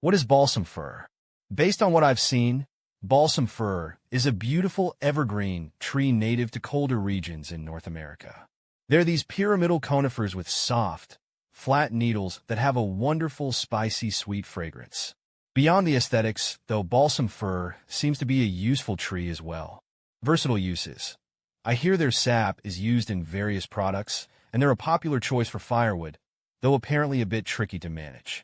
What is balsam fir? Based on what I've seen, balsam fir is a beautiful evergreen tree native to colder regions in North America. They're these pyramidal conifers with soft, flat needles that have a wonderful, spicy, sweet fragrance. Beyond the aesthetics, though, balsam fir seems to be a useful tree as well. Versatile uses. I hear their sap is used in various products, and they're a popular choice for firewood, though apparently a bit tricky to manage.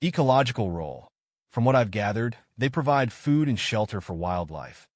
Ecological role. From what I've gathered, they provide food and shelter for wildlife,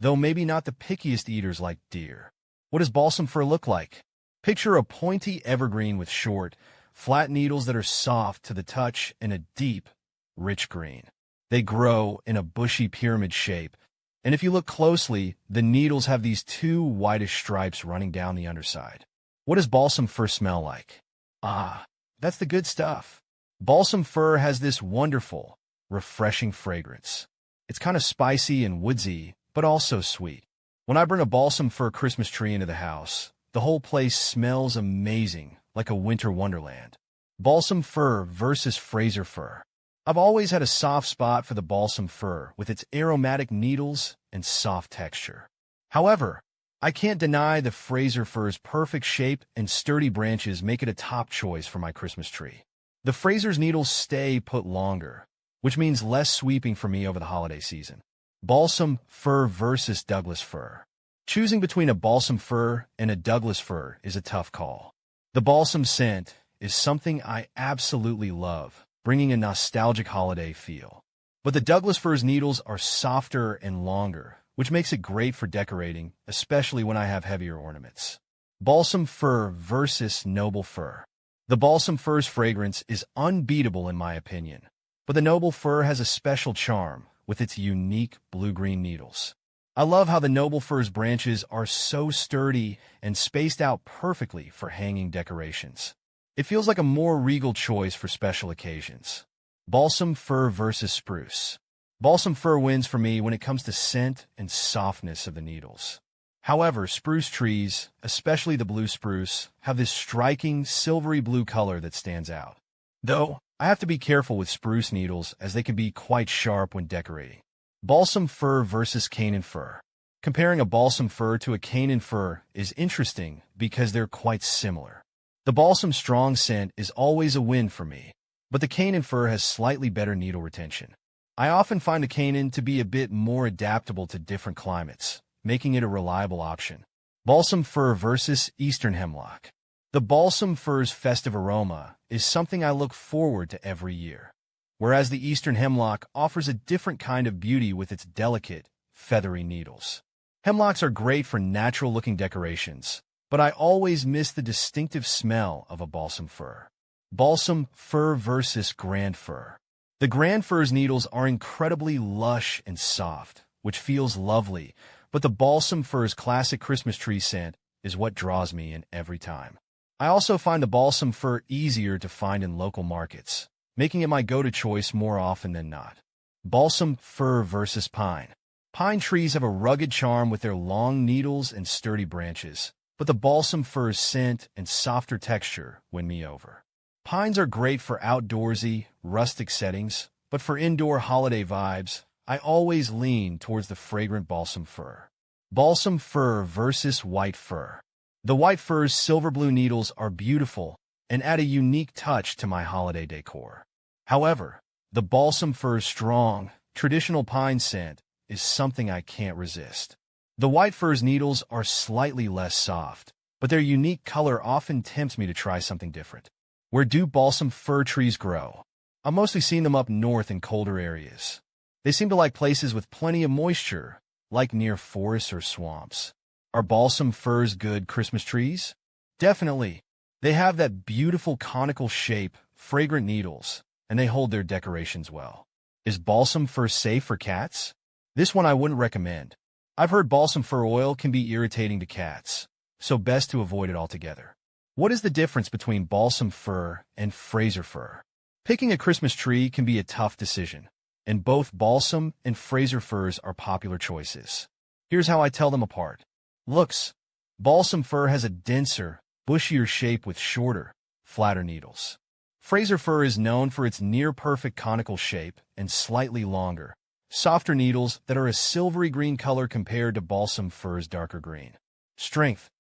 though maybe not the pickiest eaters like deer. What does balsam fir look like? Picture a pointy evergreen with short, flat needles that are soft to the touch and a deep, rich green. They grow in a bushy pyramid shape, and if you look closely, the needles have these two whitish stripes running down the underside. What does balsam fir smell like? Ah, that's the good stuff. Balsam fir has this wonderful, refreshing fragrance. It's kind of spicy and woodsy, but also sweet. When I bring a balsam fir Christmas tree into the house, the whole place smells amazing, like a winter wonderland. Balsam fir versus Fraser fir. I've always had a soft spot for the balsam fir with its aromatic needles and soft texture. However, I can't deny the Fraser fir's perfect shape and sturdy branches make it a top choice for my Christmas tree. The Fraser's needles stay put longer, which means less sweeping for me over the holiday season. Balsam fir versus Douglas fir. Choosing between a balsam fir and a Douglas fir is a tough call. The balsam scent is something I absolutely love, bringing a nostalgic holiday feel. But the Douglas fir's needles are softer and longer, which makes it great for decorating, especially when I have heavier ornaments. Balsam fir versus noble fir. The balsam fir's fragrance is unbeatable in my opinion, but the noble fir has a special charm with its unique blue-green needles. I love how the noble fir's branches are so sturdy and spaced out perfectly for hanging decorations. It feels like a more regal choice for special occasions. Balsam fir versus spruce. Balsam fir wins for me when it comes to scent and softness of the needles. However, spruce trees, especially the blue spruce, have this striking silvery blue color that stands out. Though, I have to be careful with spruce needles as they can be quite sharp when decorating. Balsam fir versus Canaan fir. Comparing a balsam fir to a Canaan fir is interesting because they're quite similar. The balsam's strong scent is always a win for me, but the Canaan fir has slightly better needle retention. I often find the Canaan to be a bit more adaptable to different climates, making it a reliable option. Balsam fir versus Eastern hemlock. The balsam fir's festive aroma is something I look forward to every year, whereas the Eastern hemlock offers a different kind of beauty with its delicate, feathery needles. Hemlocks are great for natural-looking decorations, but I always miss the distinctive smell of a balsam fir. Balsam fir versus grand fir. The grand fir's needles are incredibly lush and soft, which feels lovely, but the balsam fir's classic Christmas tree scent is what draws me in every time. I also find the balsam fir easier to find in local markets, making it my go-to choice more often than not. Balsam fir versus pine. Pine trees have a rugged charm with their long needles and sturdy branches, but the balsam fir's scent and softer texture win me over. Pines are great for outdoorsy, rustic settings, but for indoor holiday vibes, I always lean towards the fragrant balsam fir. Balsam fir versus white fir. The white fir's silver blue needles are beautiful and add a unique touch to my holiday decor. However, the balsam fir's strong, traditional pine scent is something I can't resist. The white fir's needles are slightly less soft, but their unique color often tempts me to try something different. Where do balsam fir trees grow? I've mostly seen them up north in colder areas. They seem to like places with plenty of moisture, like near forests or swamps. Are balsam firs good Christmas trees? Definitely. They have that beautiful conical shape, fragrant needles, and they hold their decorations well. Is balsam fir safe for cats? This one I wouldn't recommend. I've heard balsam fir oil can be irritating to cats, so best to avoid it altogether. What is the difference between balsam fir and Fraser fir? Picking a Christmas tree can be a tough decision, and both balsam and Fraser firs are popular choices. Here's how I tell them apart. Looks. Balsam fir has a denser, bushier shape with shorter, flatter needles. Fraser fir is known for its near-perfect conical shape and slightly longer, softer needles that are a silvery green color compared to balsam fir's darker green. Strength.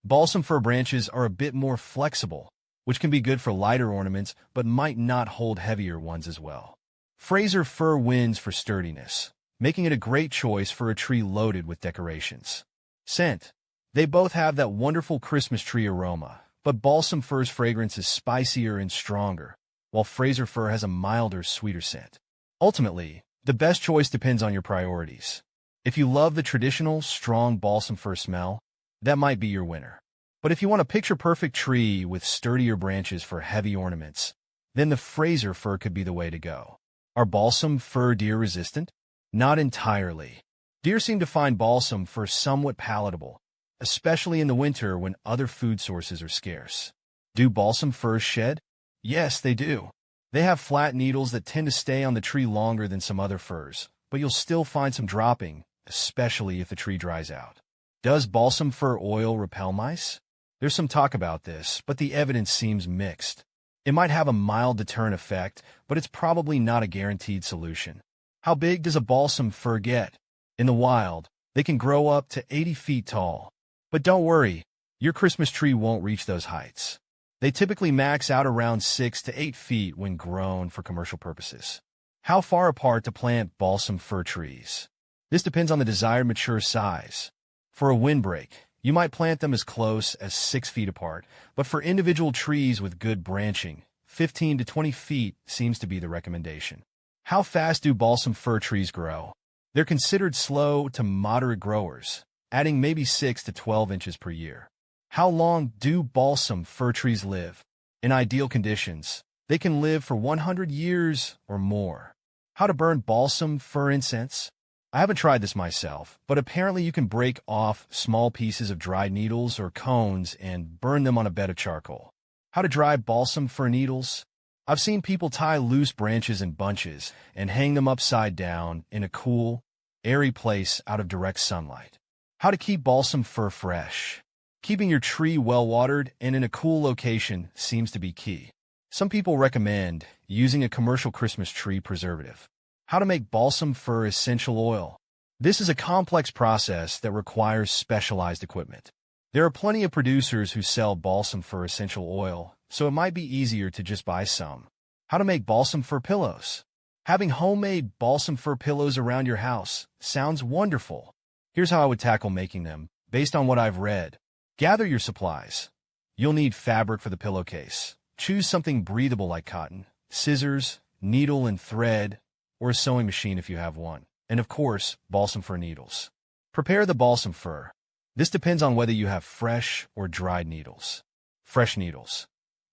Balsam fir branches are a bit more flexible, which can be good for lighter ornaments but might not hold heavier ones as well. Fraser fir wins for sturdiness, making it a great choice for a tree loaded with decorations. Scent. They both have that wonderful Christmas tree aroma, but balsam fir's fragrance is spicier and stronger, while Fraser fir has a milder, sweeter scent. Ultimately, the best choice depends on your priorities. If you love the traditional, strong balsam fir smell, that might be your winner. But if you want a picture-perfect tree with sturdier branches for heavy ornaments, then the Fraser fir could be the way to go. Are balsam fir deer resistant? Not entirely. Deer seem to find balsam fir somewhat palatable, especially in the winter when other food sources are scarce. Do balsam firs shed? Yes, they do. They have flat needles that tend to stay on the tree longer than some other firs, but you'll still find some dropping, especially if the tree dries out. Does balsam fir oil repel mice? There's some talk about this, but the evidence seems mixed. It might have a mild deterrent effect, but it's probably not a guaranteed solution. How big does a balsam fir get? In the wild, they can grow up to 80 feet tall. But don't worry, your Christmas tree won't reach those heights. They typically max out around 6 to 8 feet when grown for commercial purposes. How far apart to plant balsam fir trees? This depends on the desired mature size. For a windbreak, you might plant them as close as 6 feet apart, but for individual trees with good branching, 15 to 20 feet seems to be the recommendation. How fast do balsam fir trees grow? They're considered slow to moderate growers, adding maybe 6 to 12 inches per year. How long do balsam fir trees live? In ideal conditions, they can live for 100 years or more. How to burn balsam fir incense? I haven't tried this myself, but apparently you can break off small pieces of dried needles or cones and burn them on a bed of charcoal. How to dry balsam fir needles? I've seen people tie loose branches in bunches and hang them upside down in a cool, airy place out of direct sunlight. How to keep balsam fir fresh? Keeping your tree well-watered and in a cool location seems to be key. Some people recommend using a commercial Christmas tree preservative. How to make balsam fir essential oil? This is a complex process that requires specialized equipment. There are plenty of producers who sell balsam fir essential oil, so it might be easier to just buy some. How to make balsam fir pillows? Having homemade balsam fir pillows around your house sounds wonderful. Here's how I would tackle making them, based on what I've read. Gather your supplies. You'll need fabric for the pillowcase. Choose something breathable like cotton, scissors, needle and thread, or a sewing machine if you have one. And of course, balsam fir needles. Prepare the balsam fir. This depends on whether you have fresh or dried needles. Fresh needles.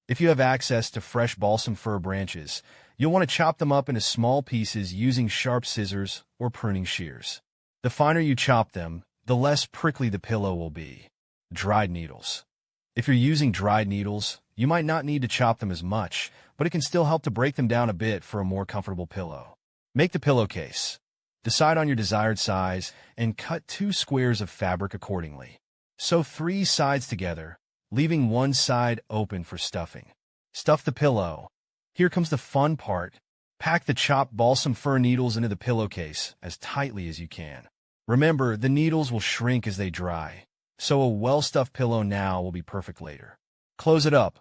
If you have access to fresh balsam fir branches, you'll want to chop them up into small pieces using sharp scissors or pruning shears. The finer you chop them, the less prickly the pillow will be. Dried needles. If you're using dried needles, you might not need to chop them as much, but it can still help to break them down a bit for a more comfortable pillow. Make the pillowcase. Decide on your desired size and cut 2 squares of fabric accordingly. Sew 3 sides together, leaving one side open for stuffing. Stuff the pillow. Here comes the fun part. Pack the chopped balsam fir needles into the pillowcase as tightly as you can. Remember, the needles will shrink as they dry, so a well-stuffed pillow now will be perfect later. Close it up.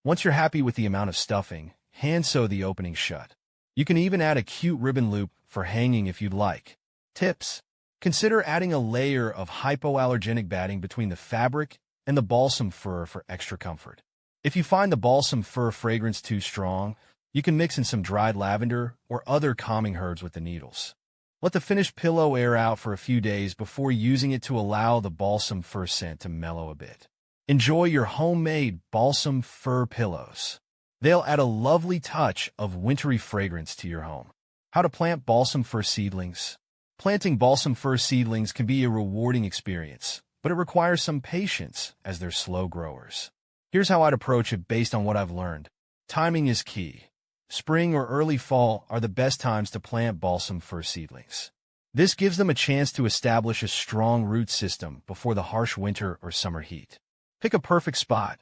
Once you're happy with the amount of stuffing, hand sew the opening shut. You can even add a cute ribbon loop for hanging if you'd like. Tips. Consider adding a layer of hypoallergenic batting between the fabric and the balsam fir for extra comfort. If you find the balsam fir fragrance too strong, you can mix in some dried lavender or other calming herbs with the needles. Let the finished pillow air out for a few days before using it to allow the balsam fir scent to mellow a bit. Enjoy your homemade balsam fir pillows. They'll add a lovely touch of wintry fragrance to your home. How to plant balsam fir seedlings? Planting balsam fir seedlings can be a rewarding experience, but it requires some patience as they're slow growers. Here's how I'd approach it based on what I've learned. Timing is key. Spring or early fall are the best times to plant balsam fir seedlings. This gives them a chance to establish a strong root system before the harsh winter or summer heat. Pick a perfect spot.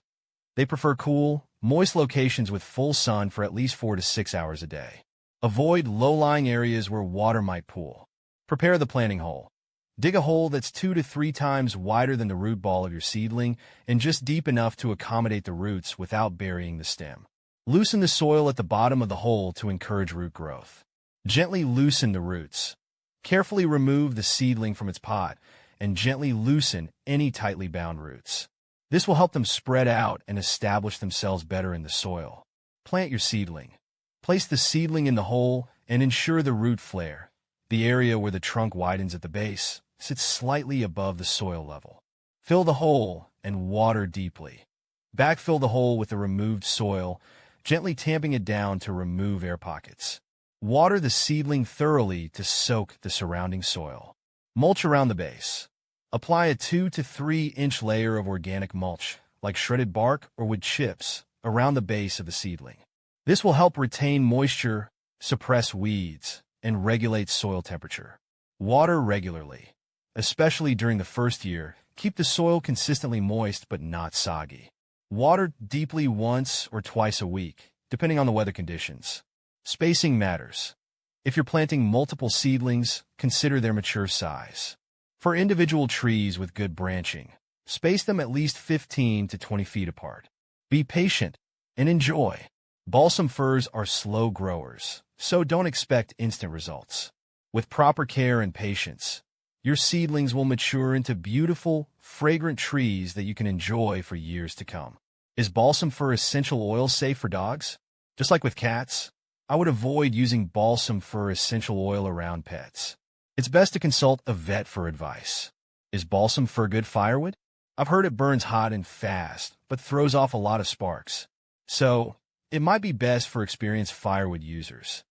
They prefer cool, moist locations with full sun for at least 4 to 6 hours a day. Avoid low-lying areas where water might pool. Prepare the planting hole. Dig a hole that's 2 to 3 times wider than the root ball of your seedling and just deep enough to accommodate the roots without burying the stem. Loosen the soil at the bottom of the hole to encourage root growth. Gently loosen the roots. Carefully remove the seedling from its pot and gently loosen any tightly bound roots. This will help them spread out and establish themselves better in the soil. Plant your seedling. Place the seedling in the hole and ensure the root flare, the area where the trunk widens at the base, sits slightly above the soil level. Fill the hole and water deeply. Backfill the hole with the removed soil, gently tamping it down to remove air pockets. Water the seedling thoroughly to soak the surrounding soil. Mulch around the base. Apply a 2 to 3 inch layer of organic mulch, like shredded bark or wood chips, around the base of the seedling. This will help retain moisture, suppress weeds, and regulate soil temperature. Water regularly. Especially during the first year, keep the soil consistently moist but not soggy. Water deeply once or twice a week, depending on the weather conditions. Spacing matters. If you're planting multiple seedlings, consider their mature size. For individual trees with good branching, space them at least 15 to 20 feet apart. Be patient and enjoy. Balsam firs are slow growers, so don't expect instant results. With proper care and patience, your seedlings will mature into beautiful, fragrant trees that you can enjoy for years to come. Is balsam fir essential oil safe for dogs? Just like with cats, I would avoid using balsam fir essential oil around pets. It's best to consult a vet for advice. Is balsam fir good firewood? I've heard it burns hot and fast, but throws off a lot of sparks. So, it might be best for experienced firewood users.